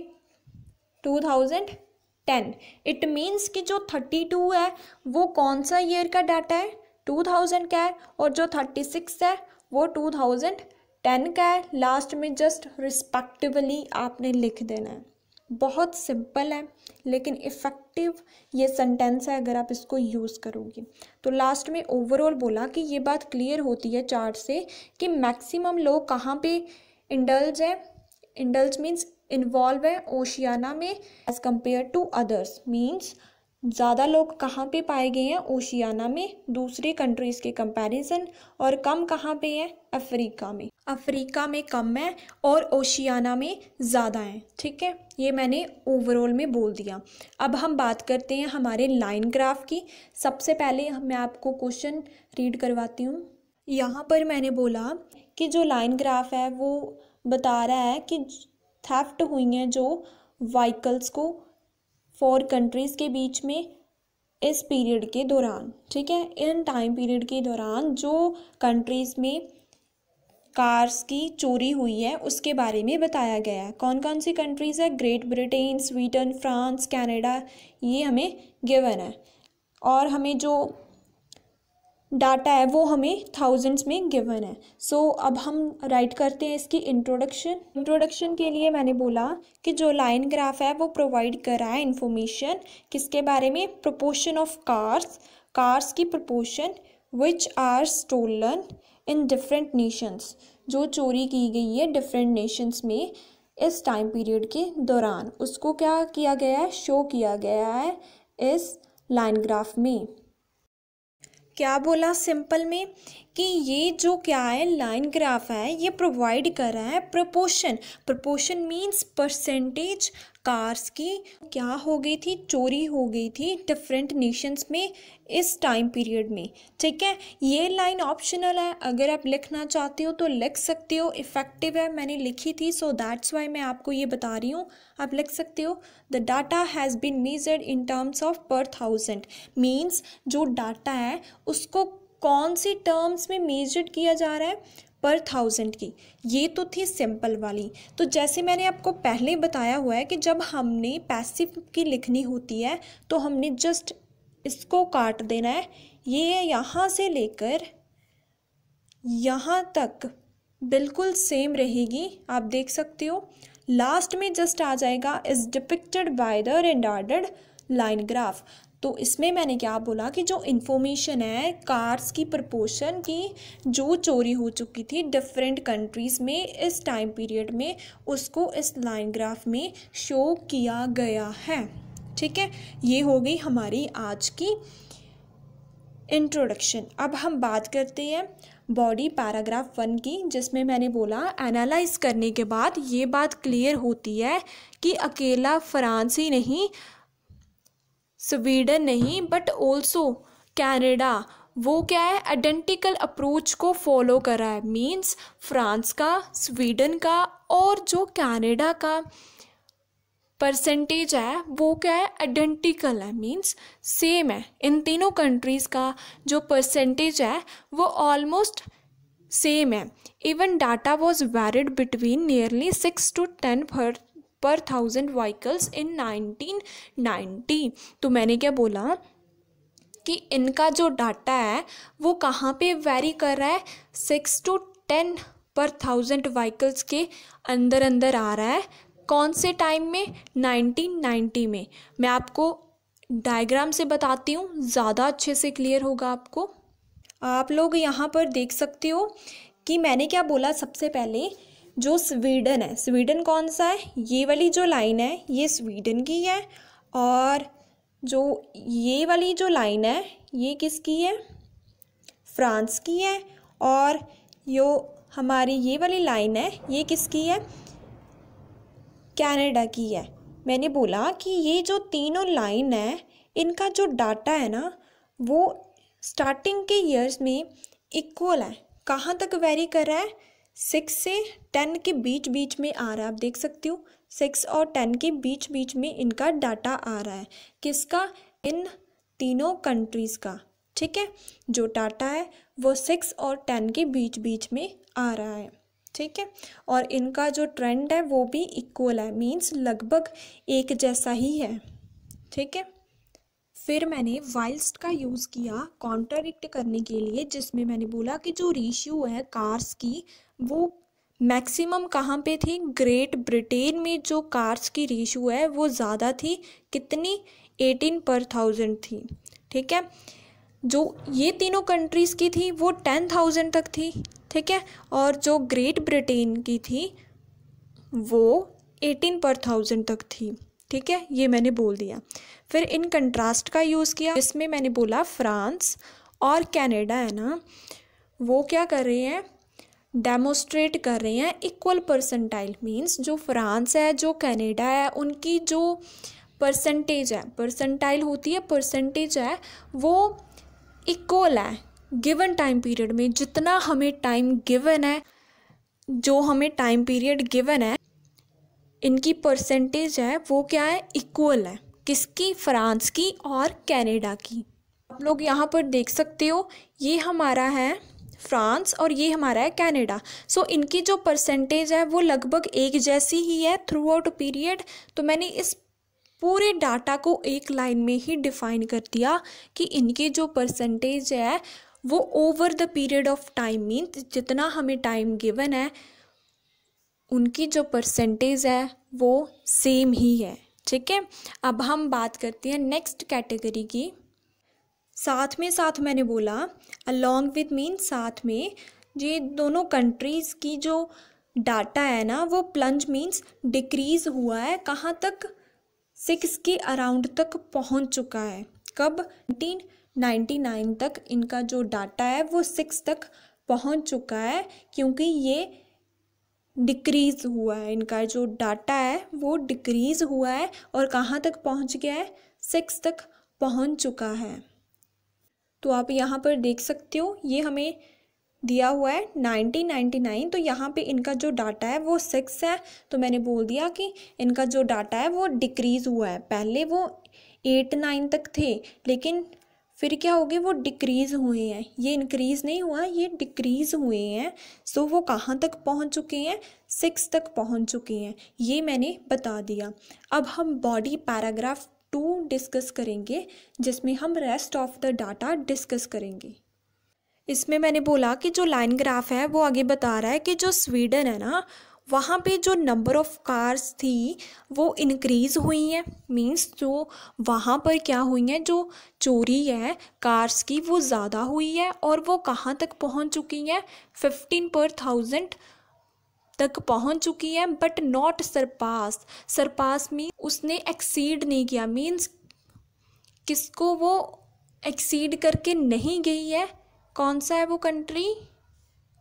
2010। इट मीन्स कि जो 32 है वो कौन सा ईयर का डाटा है, 2000 का है, और जो 36 है वो 2010 का है। लास्ट में जस्ट रिस्पेक्टिवली आपने लिख देना है। बहुत सिंपल है लेकिन इफ़ेक्टिव ये सेंटेंस है अगर आप इसको यूज़ करोगे। तो लास्ट में ओवरऑल बोला कि ये बात क्लियर होती है चार्ट से कि मैक्सिमम लोग कहाँ पे इंडल्ज है, इंडल्ज मीन्स इन्वॉल्व है ओशियाना में as compared to others, means ज़्यादा लोग कहाँ पे पाए गए हैं, ओशियाना में दूसरे कंट्रीज़ के कंपैरिजन, और कम कहाँ पे है, अफ्रीका में। अफ्रीका में कम है और ओशियाना में ज़्यादा है, ठीक है। ये मैंने ओवरऑल में बोल दिया। अब हम बात करते हैं हमारे लाइन ग्राफ की। सबसे पहले मैं आपको क्वेश्चन रीड करवाती हूँ। यहाँ पर मैंने बोला कि जो लाइन ग्राफ है वो बता रहा है कि थेफ्ट हुई हैं जो व्हीकल्स को 4 कंट्रीज़ के बीच में इस पीरियड के दौरान, ठीक है, इन टाइम पीरियड के दौरान जो कंट्रीज़ में कार्स की चोरी हुई है उसके बारे में बताया गया है। कौन कौन सी कंट्रीज़ है, great Britain, Sweden, France, Canada, ये हमें गिवन है, और हमें जो डाटा है वो हमें थाउजेंड्स में गिवन है। सो अब हम राइट करते हैं इसकी इंट्रोडक्शन के लिए मैंने बोला कि जो लाइन ग्राफ है वो प्रोवाइड कर रहा है इंफॉर्मेशन किसके बारे में, प्रोपोर्शन ऑफ कार्स की proportion which are stolen in different nations, जो चोरी की गई है डिफरेंट नेशंस में इस टाइम पीरियड के दौरान, उसको क्या किया गया है, शो किया गया है इस लाइन ग्राफ में। क्या बोला सिंपल में कि ये जो क्या है लाइन ग्राफ है ये प्रोवाइड कर रहा है प्रोपोर्शन मींस परसेंटेज कार्स की क्या हो गई थी, चोरी हो गई थी डिफरेंट नेशंस में इस टाइम पीरियड में, ठीक है। ये लाइन ऑप्शनल है, अगर आप लिखना चाहते हो तो लिख सकते हो, इफ़ेक्टिव है मैंने लिखी थी, सो दैट्स वाई मैं आपको ये बता रही हूँ, आप लिख सकते हो। The data has been measured in terms of per thousand, means जो डाटा है उसको कौन सी टर्म्स में मेजर्ड किया जा रहा है, पर थाउजेंड की। ये तो थी सिंपल वाली। तो जैसे मैंने आपको पहले बताया हुआ है कि जब हमने पैसिव की लिखनी होती है तो हमने जस्ट इसको काट देना है, ये यहाँ से लेकर यहाँ तक बिल्कुल सेम रहेगी, आप देख सकते हो। लास्ट में जस्ट आ जाएगा is depicted by the rendered line graph. तो इसमें मैंने क्या बोला कि जो इन्फॉर्मेशन है कार्स की प्रपोर्शन की जो चोरी हो चुकी थी डिफरेंट कंट्रीज़ में इस टाइम पीरियड में, उसको इस लाइन ग्राफ में शो किया गया है, ठीक है। ये हो गई हमारी आज की इंट्रोडक्शन। अब हम बात करते हैं बॉडी पैराग्राफ 1 की, जिसमें मैंने बोला एनालाइज करने के बाद ये बात क्लियर होती है कि अकेला फ्रांस ही नहीं, स्वीडन नहीं, बट ऑल्सो कनाडा वो क्या है, आइडेंटिकल अप्रोच को फॉलो कर रहा है। मींस फ्रांस का, स्वीडन का और जो कनाडा का परसेंटेज है वो क्या है, आइडेंटिकल है, मींस सेम है। इन तीनों कंट्रीज़ का जो परसेंटेज है वो ऑलमोस्ट सेम है। Even data was varied between nearly 6 to 10 पर 1000 व्हीकल्स इन 1990। तो मैंने क्या बोला कि इनका जो डाटा है वो कहाँ पे वेरी कर रहा है, 6 to 10 पर 1000 व्हीकल्स के अंदर अंदर आ रहा है। कौन से टाइम में, 1990 में। मैं आपको डायग्राम से बताती हूँ, ज़्यादा अच्छे से क्लियर होगा आपको। आप लोग यहाँ पर देख सकते हो कि मैंने क्या बोला, सबसे पहले जो स्वीडन है, स्वीडन कौन सा है, ये वाली जो लाइन है ये स्वीडन की है, और जो ये वाली जो लाइन है ये किसकी है, फ्रांस की है, और यो हमारी ये वाली लाइन है ये किसकी है, कनाडा की है। मैंने बोला कि ये जो तीनों लाइन है इनका जो डाटा है ना वो स्टार्टिंग के ईयर्स में इक्वल है। कहाँ तक वेरी कर रहा है, 6 से 10 के बीच बीच में आ रहा है। आप देख सकते हो 6 और 10 के बीच बीच में इनका डाटा आ रहा है। किसका, इन तीनों कंट्रीज़ का। ठीक है, जो डाटा है वो 6 और 10 के बीच बीच में आ रहा है। ठीक है, और इनका जो ट्रेंड है वो भी इक्वल है, मींस लगभग एक जैसा ही है। ठीक है, फिर मैंने वाइल्स्ट का यूज़ किया कॉन्ट्राडिक्ट करने के लिए, जिसमें मैंने बोला कि जो रेशियो है कार्स की वो मैक्सिमम कहाँ पे थी, ग्रेट ब्रिटेन में जो कार्स की रेशियो है वो ज़्यादा थी। कितनी, 18 पर 1000 थी। ठीक है, जो ये तीनों कंट्रीज़ की थी वो 10,000 तक थी। ठीक है, और जो ग्रेट ब्रिटेन की थी वो 18 पर 1000 तक थी। ठीक है, ये मैंने बोल दिया। फिर इन कंट्रास्ट का यूज़ किया, इसमें मैंने बोला फ्रांस और कनाडा है ना वो क्या कर रहे हैं, डेमोस्ट्रेट कर रहे हैं इक्वल परसेंटाइल। मींस जो फ्रांस है, जो कनाडा है, उनकी जो परसेंटेज है, परसेंटाइल होती है, परसेंटेज है वो इक्वल है गिवन टाइम पीरियड में। जितना हमें टाइम गिवन है, जो हमें टाइम पीरियड गिवन है, इनकी परसेंटेज है वो क्या है, इक्वल है। किसकी, फ्रांस की और कनाडा की। आप लोग यहाँ पर देख सकते हो ये हमारा है फ्रांस और ये हमारा है कनाडा। सो इनकी जो परसेंटेज है वो लगभग एक जैसी ही है थ्रू आउट पीरियड। तो मैंने इस पूरे डाटा को एक लाइन में ही डिफाइन कर दिया कि इनकी जो परसेंटेज है वो over the period of time, means जितना हमें टाइम गिवन है उनकी जो परसेंटेज है वो सेम ही है। ठीक है, अब हम बात करते हैं नेक्स्ट कैटेगरी की। साथ मैंने बोला अलॉन्ग विद मीन्स साथ में, ये दोनों कंट्रीज़ की जो डाटा है ना वो प्लंज मीन्स डिक्रीज़ हुआ है। कहाँ तक, 6 के अराउंड तक पहुंच चुका है। कब, 1999 तक इनका जो डाटा है वो 6 तक पहुंच चुका है, क्योंकि ये डिक्रीज़ हुआ है। इनका जो डाटा है वो डिक्रीज़ हुआ है और कहाँ तक पहुंच गया है, 6 तक पहुंच चुका है। तो आप यहाँ पर देख सकते हो ये हमें दिया हुआ है 1999, तो यहाँ पे इनका जो डाटा है वो 6 है। तो मैंने बोल दिया कि इनका जो डाटा है वो डिक्रीज़ हुआ है। पहले वो 8-9 तक थे, लेकिन फिर क्या हो गया, वो डिक्रीज़ हुए हैं। ये इंक्रीज़ नहीं हुआ, ये डिक्रीज़ हुए हैं। सो वो कहाँ तक पहुँच चुके हैं, 6 तक पहुँच चुके हैं। ये मैंने बता दिया। अब हम बॉडी पैराग्राफ 2 डिस्कस करेंगे, जिसमें हम rest of the data discuss करेंगे। इसमें मैंने बोला कि जो लाइन ग्राफ है वो आगे बता रहा है कि जो स्वीडन है ना वहाँ पे जो नंबर ऑफ़ कार्स थी वो इंक्रीज़ हुई हैं। मींस जो वहाँ पर क्या हुई हैं, जो चोरी है कार्स की वो ज़्यादा हुई है, और वो कहाँ तक पहुँच चुकी हैं, 15 पर 1000 तक पहुँच चुकी हैं। बट नॉट सरपास मीन उसने एक्सीड नहीं किया। मीन्स किसको वो एक्सीड करके नहीं गई है, कौन सा है वो कंट्री,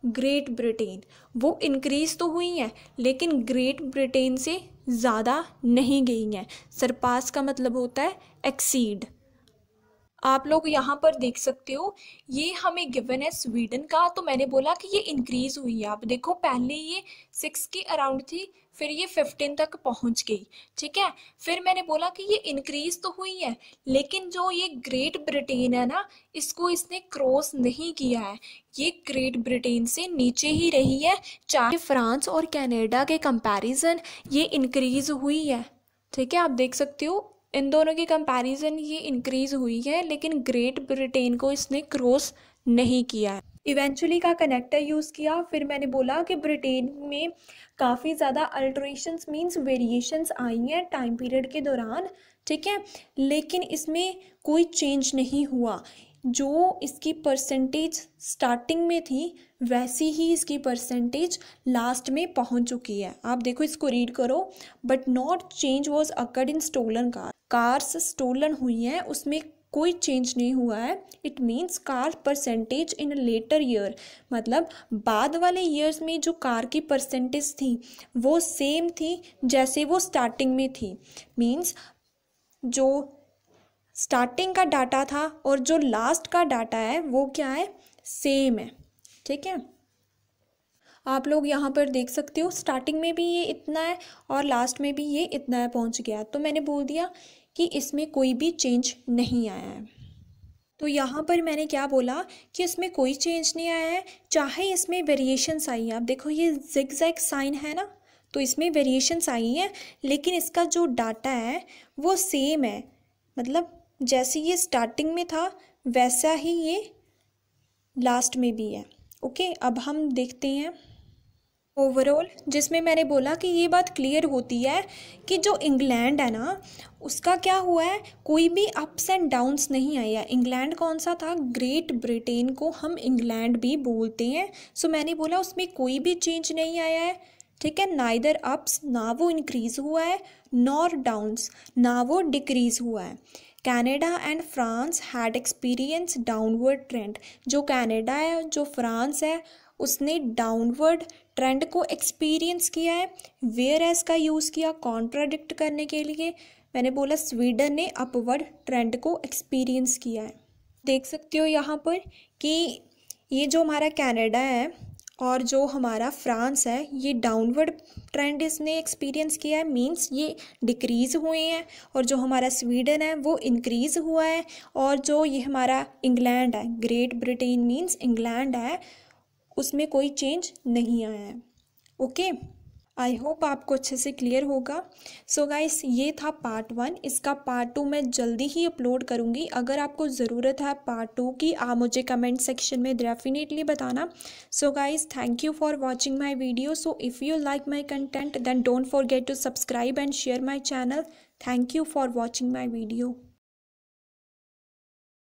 ग्रेट ब्रिटेन। वो इंक्रीज़ तो हुई हैं लेकिन ग्रेट ब्रिटेन से ज़्यादा नहीं गई हैं। सरपास का मतलब होता है एक्सीड। आप लोग यहाँ पर देख सकते हो, ये हमें गिवन है स्वीडन का, तो मैंने बोला कि ये इंक्रीज हुई है। आप देखो पहले ये 6 के अराउंड थी, फिर ये 15 तक पहुंच गई, ठीक है। फिर मैंने बोला कि ये इंक्रीज तो हुई है, लेकिन जो ये ग्रेट ब्रिटेन है ना, इसको इसने क्रॉस नहीं किया है, ये ग्रेट ब्रिटेन से नीचे ही रही है। चाहे फ्रांस और कनाडा के कंपैरिजन ये इंक्रीज हुई है, ठीक है। आप देख सकते हो इन दोनों की कंपैरिजन ये इंक्रीज हुई है, लेकिन ग्रेट ब्रिटेन को इसने क्रॉस नहीं किया है। इवेंचुअली का कनेक्टर यूज़ किया। फिर मैंने बोला कि ब्रिटेन में काफ़ी ज़्यादा अल्ट्रेशंस मींस वेरिएशंस आई हैं टाइम पीरियड के दौरान, ठीक है, लेकिन इसमें कोई चेंज नहीं हुआ। जो इसकी परसेंटेज स्टार्टिंग में थी वैसी ही इसकी परसेंटेज लास्ट में पहुंच चुकी है। आप देखो इसको रीड करो। But not change was occurred in stolen cars stolen हुई हैं, उसमें कोई चेंज नहीं हुआ है। It means car percentage in later year, मतलब बाद वाले ईयर्स में जो कार की परसेंटेज थी वो सेम थी जैसे वो स्टार्टिंग में थी। मीन्स जो स्टार्टिंग का डाटा था और जो लास्ट का डाटा है वो क्या है, सेम है, ठीक है। आप लोग यहाँ पर देख सकते हो स्टार्टिंग में भी ये इतना है और लास्ट में भी ये इतना है पहुँच गया। तो मैंने बोल दिया कि इसमें कोई भी चेंज नहीं आया है। तो यहाँ पर मैंने क्या बोला कि इसमें कोई चेंज नहीं आया है, चाहे इसमें वेरिएशंस आई हैं। आप देखो ये जिगजैग साइन है ना, तो इसमें वेरिएशंस आई हैं, लेकिन इसका जो डाटा है वो सेम है, मतलब जैसे ये स्टार्टिंग में था वैसा ही ये लास्ट में भी है। ओके, अब हम देखते हैं ओवरऑल, जिसमें मैंने बोला कि ये बात क्लियर होती है कि जो इंग्लैंड है ना उसका क्या हुआ है, कोई भी अप्स एंड डाउन्स नहीं आया है। इंग्लैंड कौन सा था, ग्रेट ब्रिटेन को हम इंग्लैंड भी बोलते हैं। सो मैंने बोला उसमें कोई भी चेंज नहीं आया है, ठीक है। नाइदर अप्स, ना वो इंक्रीज हुआ है, नॉर डाउन्स, ना वो डिक्रीज हुआ है। Canada and France had experience downward trend. जो कनाडा है, जो फ्रांस है, उसने डाउनवर्ड ट्रेंड को एक्सपीरियंस किया है। वेयर एज का यूज़ किया कॉन्ट्राडिक्ट करने के लिए। मैंने बोला स्वीडन ने अपवर्ड ट्रेंड को एक्सपीरियंस किया है। देख सकते हो यहाँ पर कि ये जो हमारा कनाडा है और जो हमारा फ्रांस है ये डाउनवर्ड ट्रेंड इसने एक्सपीरियंस किया है, मींस ये डिक्रीज़ हुए हैं। और जो हमारा स्वीडन है वो इंक्रीज़ हुआ है। और जो ये हमारा इंग्लैंड है, ग्रेट ब्रिटेन मींस इंग्लैंड है, उसमें कोई चेंज नहीं आया है। ओके, आई होप आपको अच्छे से क्लियर होगा। सो गाइस, ये था पार्ट 1। इसका पार्ट 2 मैं जल्दी ही अपलोड करूँगी। अगर आपको ज़रूरत है पार्ट 2 की, आप मुझे कमेंट सेक्शन में डेफिनेटली बताना। So guys, thank you for watching my video. So if you like my content then don't forget to subscribe and share my channel. Thank you for watching my video.